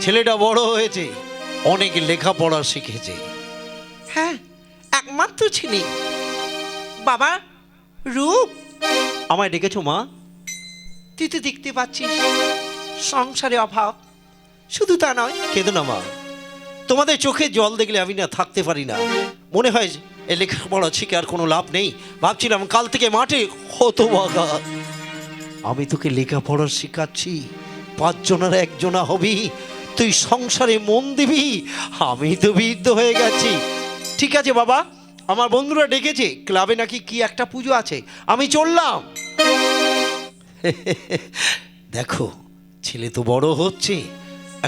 ছেলেটা বড় হয়েছে, অনেক লেখাপড়া শিখেছে। হ্যাঁ, একমাত্র ছেলে। বাবা, রূপ, আমায় ডেকেছো মা? তুই তো দেখতে পাচ্ছিস সংসারে অভাব। শুধু তা নয়, কেঁদো না মা, তোমাদের চোখে জল দেখলে আমি না থাকতে পারি না। মনে হয় এ লেখাপড়া শিখে আর কোনো লাভ নেই। ভাবছিলাম কাল থেকে মাঠে হতভাগা। আমি তোকে লেখাপড়া শেখাচ্ছি, 5 জনের 1 জনা হবি, তুই সংসারে মন দিবি। আমি তো বৃদ্ধ হয়ে গেছি। ঠিক আছে বাবা, আমার বন্ধুরা ডেকেছে, ক্লাবে নাকি কি একটা পুজো আছে, আমি চললাম। দেখো, ছেলে তো বড় হচ্ছে,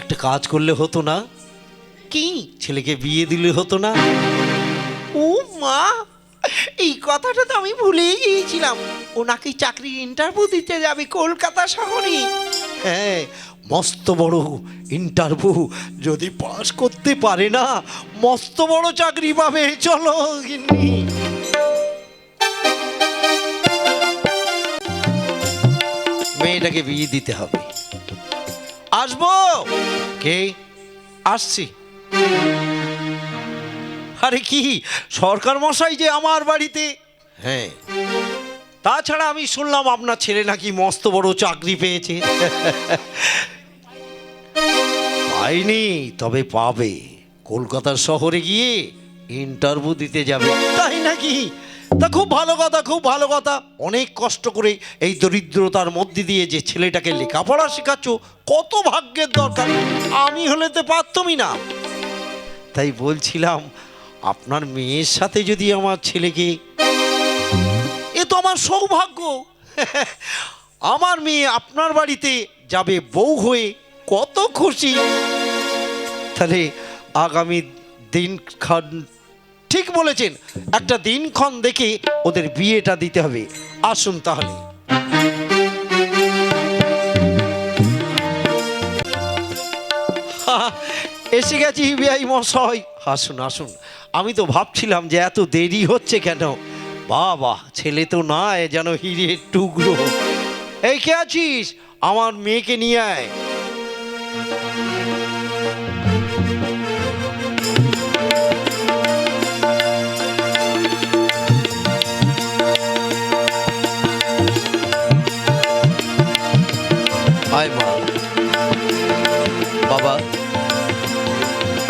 একটা কাজ করলে হতো না? কি? ছেলেকে বিয়ে দিলে হতো না? ও মা, এই কথাটা তো আমি ভুলেই গিয়েছিলাম। ও নাকি চাকরির ইন্টারভিউ দিতে যাবে কলকাতা শহরে। হ্যাঁ, মস্ত বড় ইন্টারভিউ, যদি পাস করতে পারে না মস্ত বড় চাকরি পাবে। চলো গিন্নি। মেয়েটাকে বিয়ে দিতে হবে। আসবো। কে? আসছি। আরে কি সরকার মশাই যে আমার বাড়িতে? হ্যাঁ, তাছাড়া আমি শুনলাম আপনার ছেলে নাকি মস্ত বড় চাকরি পেয়েছে। পাইনি, তবে পাবে। কলকাতার শহরে গিয়ে ইন্টারভিউ দিতে যাবে। তাই নাকি? তা খুব ভালো কথা, খুব ভালো কথা। অনেক কষ্ট করে এই দরিদ্রতার মধ্যে দিয়ে যে ছেলেটাকে লেখাপড়া শেখাচ্ছ, কত ভাগ্যের দরকার। আমি হলে তো পারতামই না। তাই বলছিলাম, আপনার মেয়ের সাথে যদি আমার ছেলেকে, এ তো আমার সৌভাগ্য। আমার মেয়ে আপনার বাড়িতে যাবে বউ হয়ে, কত খুশি। তাহলে আগামী দিনক্ষণ, ঠিক বলেছেন, একটা দিনক্ষণ দেখে ওদের বিয়েটা দিতে হবে। আসুন তাহলে। এসে গেছি বিআই মশাই। আসুন আসুন। আমি তো ভাবছিলাম যে এত দেরি হচ্ছে কেন। বাবা, ছেলে তো নয়, যেন হিরের টুকরো। এই কে আছিস? আমার মেয়েকে নিয়ে আয়। আয় মা। বাবা,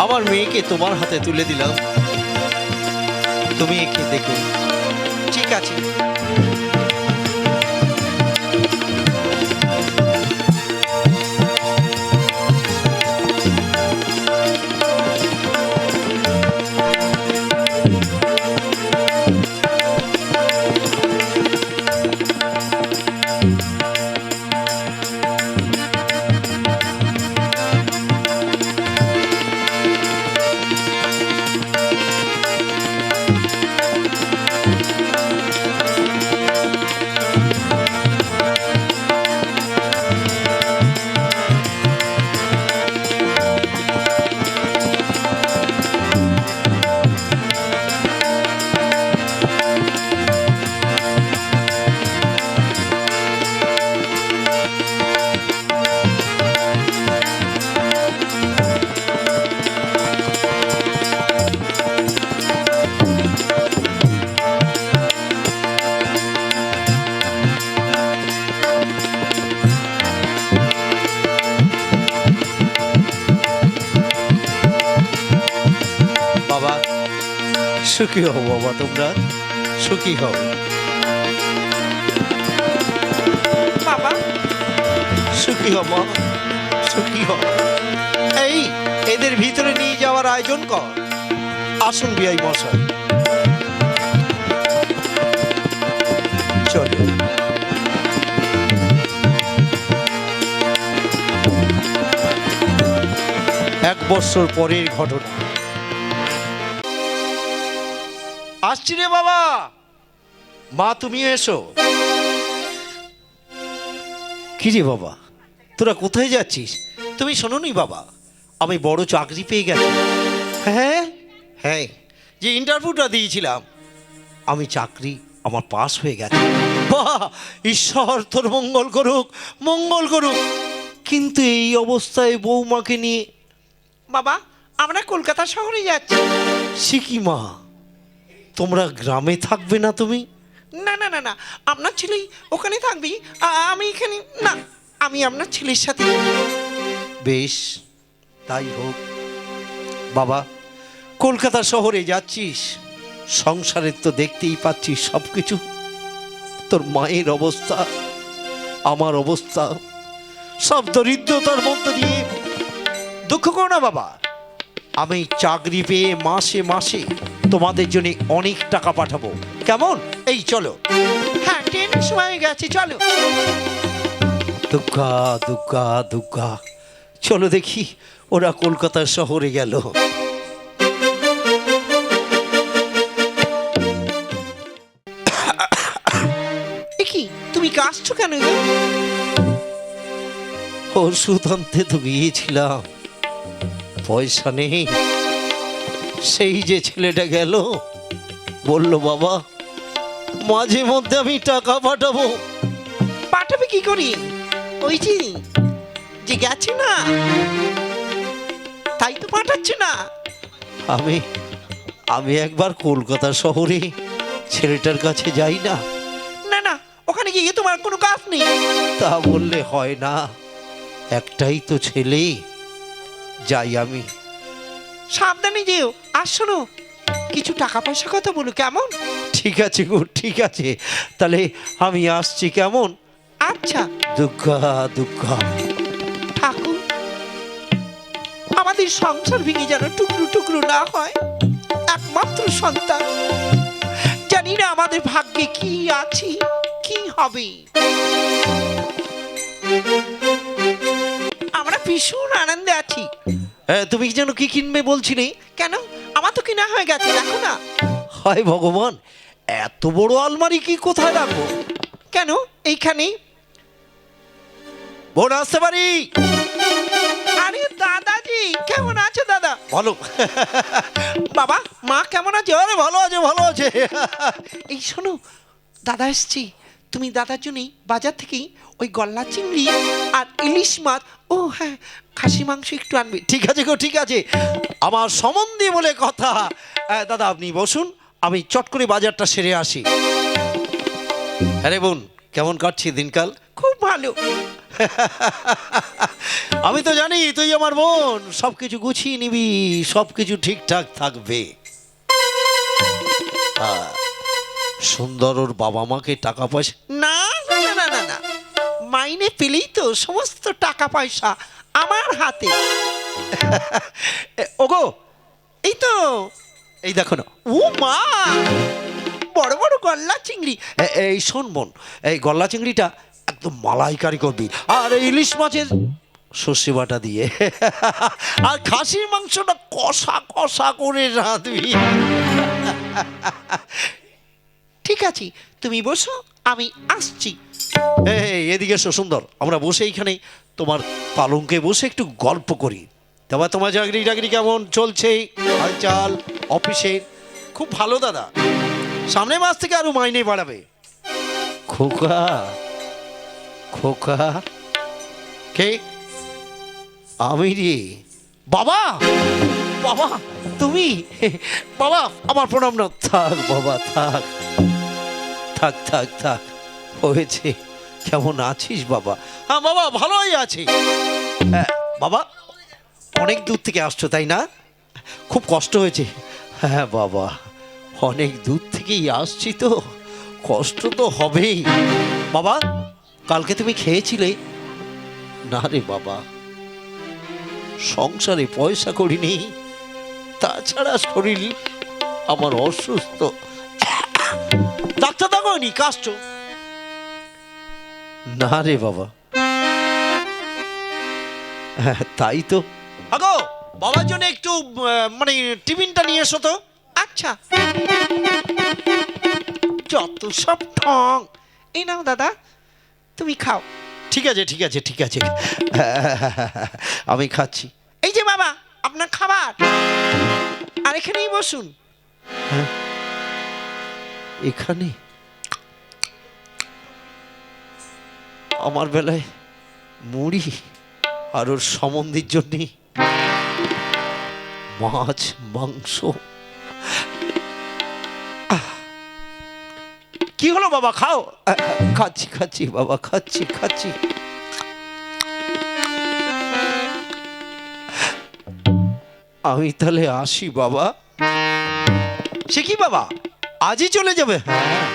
আমার মেয়েকে তোমার হাতে তুলে দিলাম, তুমি একে দেখো। ঠিক আছে। বাবা, সুখী হও বাবা, তোমরা সুখী হও। বাবা, সুখী হও মা, সুখী হও। এই, এদের ভিতরে নিয়ে যাওয়ার আয়োজন কর। আসুন বিআই মশাই। চলো। 1 বছর পরের ঘটনা। আসছি রে বাবা। মা, তুমি এসো। কি রে বাবা, তোরা কোথায় যাচ্ছিস? তুমি শোনোনি বাবা, আমি বড় চাকরি পেয়ে গেছি। হ্যাঁ হ্যাঁ, যে ইন্টারভিউটা দিয়েছিলাম, আমি চাকরি আমার পাস হয়ে গেছে। বাহ, ঈশ্বর তোর মঙ্গল করুক, মঙ্গল করুক। কিন্তু এই অবস্থায় বৌমাকে নিয়ে বাবা আমরা কলকাতা শহরে যাচ্ছি। সে কি মা, তোমরা গ্রামে থাকবে না তুমি? না না না না, আপনার ছেলেই ওখানে থাকবি, আমি এখানে না, আমি আপনার ছেলের সাথে। বেশ, তাই হোক। বাবা, কলকাতা শহরে যাচ্ছিস, সংসারের তো দেখতেই পাচ্ছিস সব কিছু। তোর মায়ের অবস্থা, আমার অবস্থা, সব দরিদ্রতার মধ্যে দিয়ে। দুঃখ করো না বাবা, আমি চাকরি পেয়ে মাসে মাসে তোমাদের জন্য অনেক টাকা পাঠাবো, কেমন? এই চলো। হ্যাঁ, ট্রেনের সময় হয়ে গেছে, চলো। দুর্গা দুর্গা দুর্গা, চলো দেখি ওরা কলকাতা শহরে গেল। কি তুমি কাশছো কেন গো? ওষুধ আনতে তো গিয়েছিলাম, পয়সা নেই। সেই যে ছেলেটা গেল, বলল বাবা মাঝে মধ্যে আমি টাকা পাঠাবো। পাঠাবে কি করি? ওই যে গেছে না, তাই তো পাঠাচ্ছে না। আমি আমি একবার কলকাতা শহরে ছেলেটার কাছে যাই না? না না, ওখানে গিয়ে তোমার কোনো কাজ নেই। তা বললে হয় না, একটাই তো ছেলে। যাই আমি। সাবধানে যেও। আর শোনো, কিছু টাকা পয়সা কথা বলো, কেমন? ঠিক আছে গো, ঠিক আছে, তাহলে আমি আসছি, কেমন? আচ্ছা। দুর্গা দুর্গা। ঠাকুর, আমাদের সংসার ভেঙে যেন টুকরো টুকরো না হয়। একমাত্র সন্তান, জানি না আমাদের ভাগ্যে কি আছে, কি হবে। আমরা ভীষণ আনন্দে আছি। তুমি যেন কি কিনবে বলছিলে? কেন, আমার তো কিনা হয়ে গেছে, দেখো না। হায় ভগবান, এত বড় আলমারি কি কোথায় রাখবো? কেন, এইখানে। বোন, আসতে পারি? আরে দাদাজি, কেমন আছো দাদা? ভালো। বাবা মা কেমন আছে? আরে ভালো আছে, ভালো আছে। এই শোনো, দাদা এসছি। তুমি দাদার জন্যই বাজার থেকেই ওই গলদা চিংড়ি আর ইলিশ মাছ, ও হ্যাঁ, খাসি মাংস একটু আনবে। ঠিক আছে গো, ঠিক আছে, আমার সম্বন্ধে বলে কথা। দাদা আপনি বসুন, আমি চট করে বাজারটা সেরে আসি। আরে বোন, কেমন কাটছে দিনকাল? খুব ভালো। আমি তো জানি তুই আমার বোন, সবকিছু গুছিয়ে নিবি, সবকিছু ঠিকঠাক থাকবে। সুন্দর ওর বাবা মাকে টাকা পয়সা? না না না না না না, মাইনে পেলেই তো সমস্ত টাকা পয়সা আমার হাতে। ওগো, এই তো, এই দেখো না। ও মা, বড় বড় গলদা চিংড়ি। এই শোন বোন, এই গলদা চিংড়িটা একদম মালাইকারি করবি, আর এই ইলিশ মাছের সর্ষে বাটা দিয়ে, আর খাসির মাংসটা কষা কষা করে রাঁধবি। ঠিক আছে, তুমি বসো, আমি আসছি। এই এদিকে এসো সুন্দর, আমরা বসে এইখানে তোমার পালঙ্কে বসে একটু গল্প করি। তারপর তোমার চাকরি টাকরি কেমন চলছে, হালচাল অফিসে? খুব ভালো দাদা, সামনের মাস থেকে আরো মাইনে বাড়াবে। খোকা, খোকা কে? আমি রে। বাবা, বাবা তুমি? বাবা আমার প্রণাম। না থাক বাবা, থাক থাক থাক থাক, হয়েছে। কেমন আছিস বাবা? হ্যাঁ বাবা, ভালোই আছি। বাবা, অনেক দূর থেকে আসছো তাই না? খুব কষ্ট হয়েছে? হ্যাঁ বাবা, অনেক দূর থেকেই আসছি তো, কষ্ট তো হবেই। বাবা, কালকে তুমি খেয়েছিলে? না রে বাবা, সংসারে পয়সা করিনি, তাছাড়া শরীর আমার অসুস্থ। ডাক্তার দেখাওনি, কাশছো? না রে বাবা। তাই তো। আগো, বাবার জন্য একটু মানে টিফিনটা নিয়ে এসো তো। আচ্ছা। যত সব ঠং। এই নাও দাদা, তুমি খাও। ঠিক আছে, ঠিক আছে, ঠিক আছে, আমি খাচ্ছি। এই যে বাবা, আপনার খাবার। আর এখানেই বসুন। এখানে? আমার বেলায় মুড়ি আর ওর সম্বন্ধের জন্যে মাছ মাংস। কি হলো বাবা, খাও। খাচ্ছি খাচ্ছি বাবা, খাচ্ছি খাচ্ছি। আমি তাহলে আসি বাবা। সে কি বাবা, আজই চলে যাবে? হ্যাঁ,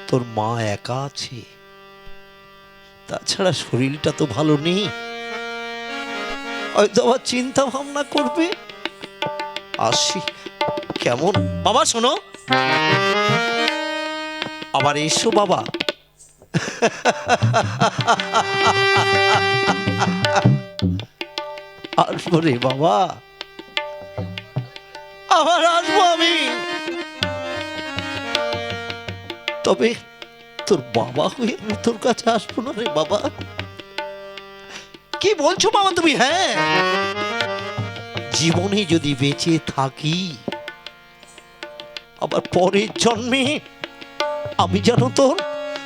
তোর মা একা আছে, তাছাড়া শরীরটা তো ভালো নেই, হয়তো আবার চিন্তা ভাবনা করবে। আসি কেমন? বাবা শোনো, আবার এসো বাবা। আসবো রে বাবা, আবার আসবো আমি। তবে তোর বাবা হয়ে আমি তোর কাছে আসবো না রে বাবা। কি বলছো বাবা তুমি? হ্যাঁ, জীবনে যদি বেঁচে থাকি, আবার পরের জন্মে আমি যেন তোর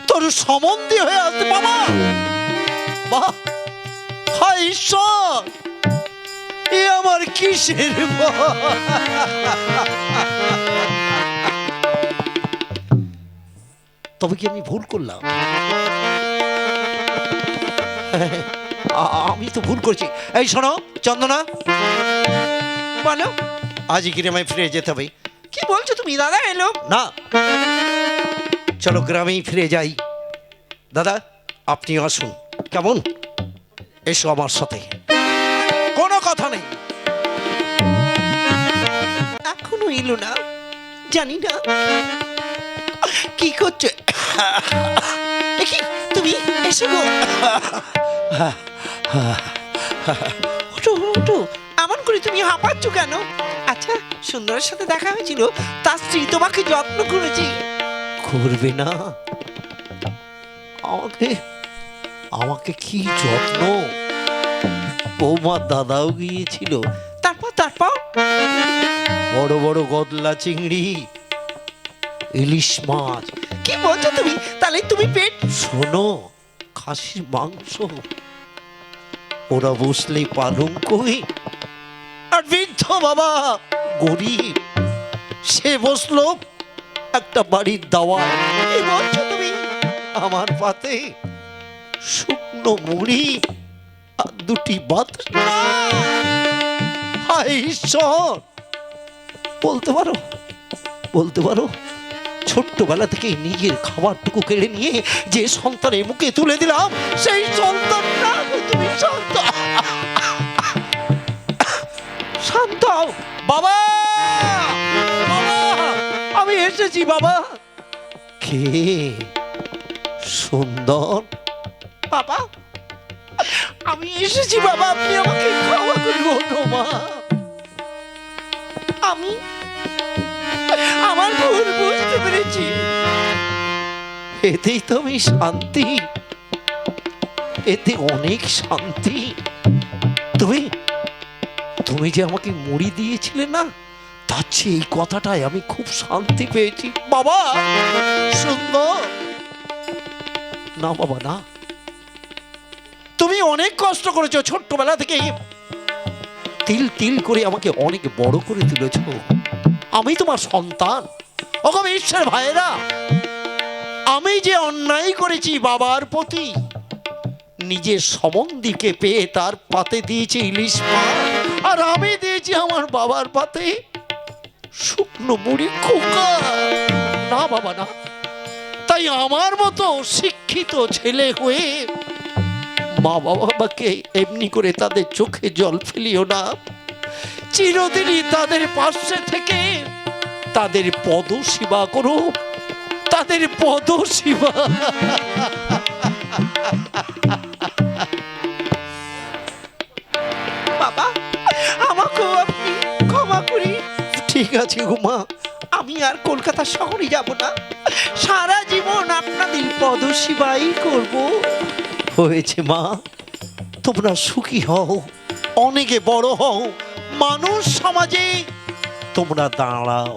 তোর সম্বন্ধী হয়ে আসতে। বাবা, বাহ, হায় ঈশ্বর, এ আমার কিসের ভয়? তবে কি আমি ভুল করলাম? আমি তো ভুল করছি। এই শোনো চন্দনা, বলো। আজই গ্রামে ফিরে যেতে হবে। কি বলছো তুমি? দাদা এলো না, চলো গ্রামেই ফিরে যাই। দাদা আপনি আসুন, কেমন? এসো আমার সাথে। কোনো কথা নেই, এখনো এলো না, জানি না কি করছে। এ কি, তুমি এসো গো। ওঠো ওঠো, এমন করে তুমি হাঁপাচ্ছ কেন? আচ্ছা, সুন্দরের সাথে দেখা হয়েছিল, তার স্ত্রী তোমাকে যত্ন করেছি। করবে না? আমাকে আমাকে কি যত্ন! বৌমা দাদাও গিয়েছিল। তারপর তারপর বড় বড় গদলা চিংড়ি, ইলিশ মাছ। কি বলছো তুমি? তাহলে তুমি পেট শোনো, খাসির মাংস। ওরা বসলেই পালং কই, আর বৃদ্ধ বাবা গরিব, সে বসলো একটা বাড়ির দাওয়ায়। কি বলছো তুমি? আমার পাতে শুকনো মুড়ি আর দুটি ভাত। হায় ঈশ্বর! বলতে পারো, বলতে পারো, ছোট্টবেলা থেকে নিজের খাবারটুকু কেড়ে নিয়ে যে সন্তানের মুখে তুলে দিলাম, সেই সন্তানটা তুমি শান্ত শান্ত হও। বাবা, বাবা, আমি এসেছি বাবা। কে? সুন্দর? বাবা, আমি এসেছি বাবা, আপনি আমাকে ক্ষমা করে বলো মা। আমি আমার ভুল বুঝতে পেরেছি। এতেই তো আমি শান্তি, এতে অনেক শান্তি। তুমি তুমি যে আমাকে মুড়ি দিয়েছিলে না, তার চেয়ে এই কথাটায় আমি খুব শান্তি পেয়েছি বাবা। সুন্দর, না বাবা না, তুমি অনেক কষ্ট করেছো ছোট্টবেলা থেকে, তিল তিল করে আমাকে অনেক বড় করে তুলেছ। আমি তোমার সন্তান। ওগো ঈশ্বর ভাইরা, আমি যে অন্যায় করেছি বাবার প্রতি, নিজের সম্বন্ধীকে পেয়ে তার পাতে দিয়েছে ইলিশ মাছ, আর আমি দিয়েছি আমার বাবার পাতে শুকনো মুড়ি খোকা। না বাবা না, তাই আমার মতো শিক্ষিত ছেলে হয়ে মা বাবাকে এমনি করে তাদের চোখে জল ফেলিও না। চিরদিনই তাদের পাশে থেকে তাদের পদ সেবা করো, তাদের পদ সেবা। বাবা আমাকেও আপনি ক্ষমা করি। ঠিক আছে ঘুমা, আমি আর কলকাতা শহরে যাব না, সারা জীবন আপনাদের পদসেবাই করব। হয়েছে মা, তোমরা সুখী হও, অনেকে বড় হও, মানুষ সমাজে তোমরা দাঁড়াও।